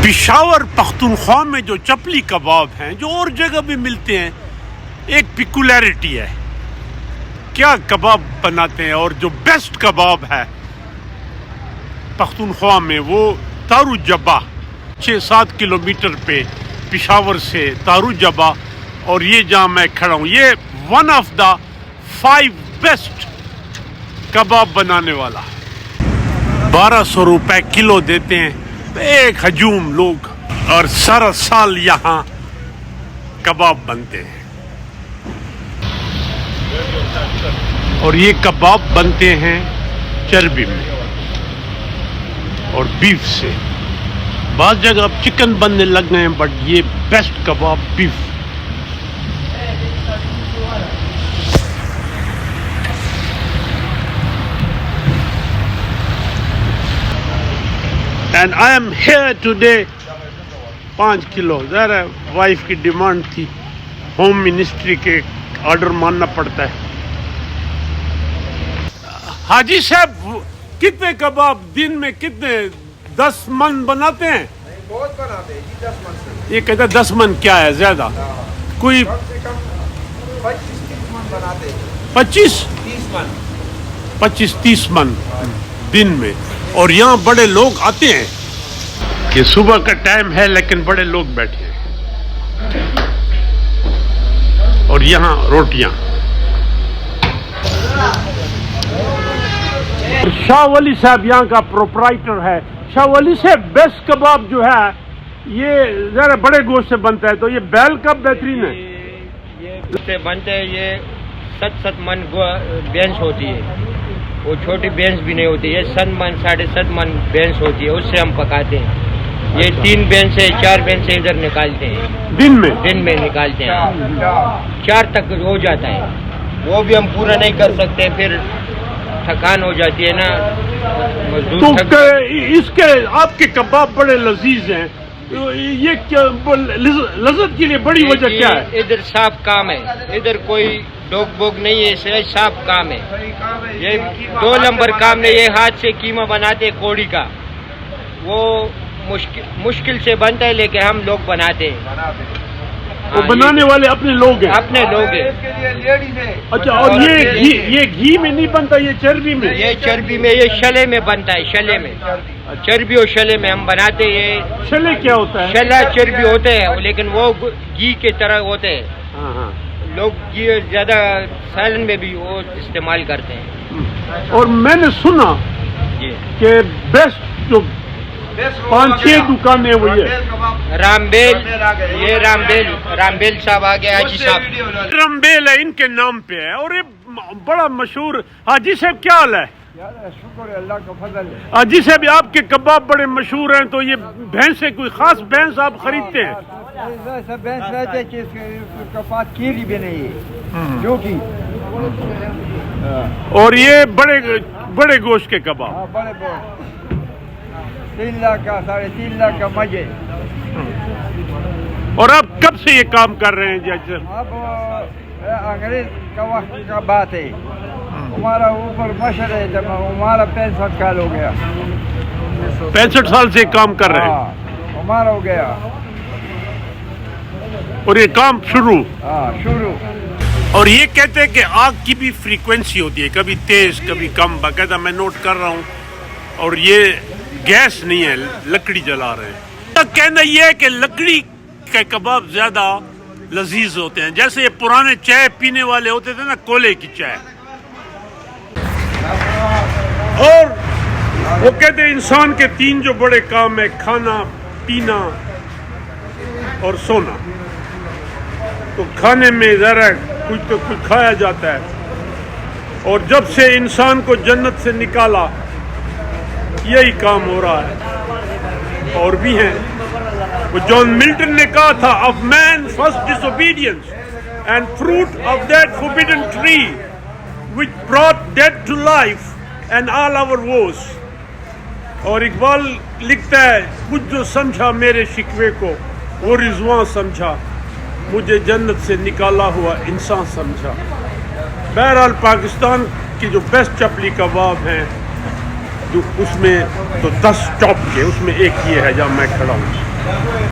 پشاور پختونخوا میں جو چپلی کباب ہیں جو اور جگہ بھی ملتے ہیں، ایک پیکولیرٹی ہے، کیا کباب بناتے ہیں. اور جو بیسٹ کباب ہے پختونخوا میں وہ تارو جبا، 6-7 کلومیٹر پہ پشاور سے تارو جبا. اور یہ جہاں میں کھڑا ہوں یہ ون آف دا 5 بیسٹ کباب بنانے والا. 1200 روپے کلو دیتے ہیں ایک ہجوم لوگ، اور سارا سال یہاں کباب بنتے ہیں. اور یہ کباب بنتے ہیں چربی میں اور بیف سے. بعض جگہ اب چکن بننے لگ گئے ہیں، بٹ یہ best kebab beef. And I am here today 5 کلو. ذرا وائف کی ڈیمانڈ تھی، ہوم منسٹری کے آرڈر ماننا پڑتا ہے. حاجی صاحب کتنے کباب دن میں کتنے 10 من بناتے ہیں؟ بہت بناتے ہیں جی، 10 من سے. یہ کہتا ہے 10 من کیا ہے زیادہ؟ کوئی کم سے کم 25-30 من بناتے ہیں. 25-30 من دن میں. اور یہاں بڑے لوگ آتے ہیں کہ صبح کا ٹائم ہے لیکن بڑے لوگ بیٹھے ہیں. اور یہاں روٹیاں. شاہ ولی صاحب یہاں کا پروپرائٹر ہے. شاہ ولی صاحب بیسٹ کباب جو ہے یہ ذرا بڑے گوشت سے بنتا ہے، تو یہ بیل کا بہترین ہے. یہ سے بنتے ہیں، یہ 7 من بینس ہوتی ہے، وہ چھوٹی بینس بھی نہیں ہوتی. یہ 7 من 7.5 من بینس ہوتی ہے، اس سے ہم پکاتے ہیں. یہ 3 بینس سے 4 بینس سے ادھر نکالتے ہیں دن میں نکالتے ہیں. 4 تک ہو جاتا ہے، وہ بھی ہم پورا نہیں کر سکتے، پھر تھکان ہو جاتی ہے نا. تو اس کے آپ کے کباب بڑے لذیذ ہیں. یہ لذت کے لیے بڑی وجہ کیا ہے؟ ادھر صاف کام ہے، ادھر کوئی ڈوگ بوگ نہیں ہے، صحیح صاف کام ہے. یہ 2 نمبر کام نہیں. یہ ہاتھ سے قیمہ بناتے کوڑی کا، وہ مشکل سے بنتا ہے لیکن ہم لوگ بناتے ہیں. وہ بنانے والے اپنے لوگ ہیں. اپنے لوگ ہیں. اچھا. اور یہ گھی میں نہیں بنتا، یہ چربی میں؟ یہ چربی میں، یہ شلے میں بنتا ہے. شلے میں چربی اور شلے میں ہم بناتے ہیں. یہ شلے کیا ہوتا ہے؟ شلا چربی ہوتے ہیں لیکن وہ گھی کی طرح ہوتے ہیں. ہاں. لوگ گھی زیادہ سالن میں بھی وہ استعمال کرتے ہیں. اور میں نے سنا کہ بیسٹ جو 5-6 دکانیں وہ یہ رامبیل، یہ رامبیل صاحب آ گئے. حاجی صاحب رامبیل ہے ان کے نام پہ ہے، اور یہ بڑا مشہور. حاجی صاحب کیا حال ہے؟ شکر ہے، اللہ کا فضل ہے. حاجی صاحب آپ کے کباب بڑے مشہور ہیں، تو یہ بھینس ہے، کوئی خاص بھینس آپ خریدتے ہیں؟ ایسا بینس رہتے ہیں کہ اس کا پاس کیری بھی نہیں ہے جو کہ. اور یہ بڑے گوشت کے کباب. ہاں بڑے بہت 3 لاکھ کا 3.5 لاکھ کا مجھے. اور آپ کب سے یہ کام کر رہے ہیں جی؟ اب انگریز کا وقت کا بات ہے. ہمارا اوپر مشر ہے جب ہمارا 65 سال ہو گیا. 65 سال سے کام کر رہے ہیں. ہاں ہمارا ہو گیا. اور یہ کام شروع. اور یہ کہتے ہیں کہ آگ کی بھی فریکوینسی ہوتی ہے، کبھی تیز کبھی کم. باقاعدہ میں نوٹ کر رہا ہوں. اور یہ گیس نہیں ہے، لکڑی جلا رہے ہیں. کہنا یہ ہے کہ لکڑی کے کباب زیادہ لذیذ ہوتے ہیں. جیسے یہ پرانے چائے پینے والے ہوتے تھے نا، کولے کی چائے. اور وہ کہتے ہیں انسان کے 3 جو بڑے کام ہیں، کھانا، پینا اور سونا. تو کھانے میں ذرا کچھ تو کچھ کھایا جاتا ہے. اور جب سے انسان کو جنت سے نکالا یہی کام ہو رہا ہے. اور بھی ہیں. وہ جان ملٹن نے کہا تھا of man's first disobedience and fruit of that forbidden tree which brought death to life and all our woes. اور اقبال لکھتا ہے کچھ جو سمجھا میرے شکوے کو وہ رضواں سمجھا، مجھے جنت سے نکالا ہوا انسان سمجھا. بہرحال پاکستان کی جو بیسٹ چپلی کباب ہیں جو اس میں تو 10 ٹاپ کے، اس میں ایک یہ ہے جہاں میں کھڑا ہوں.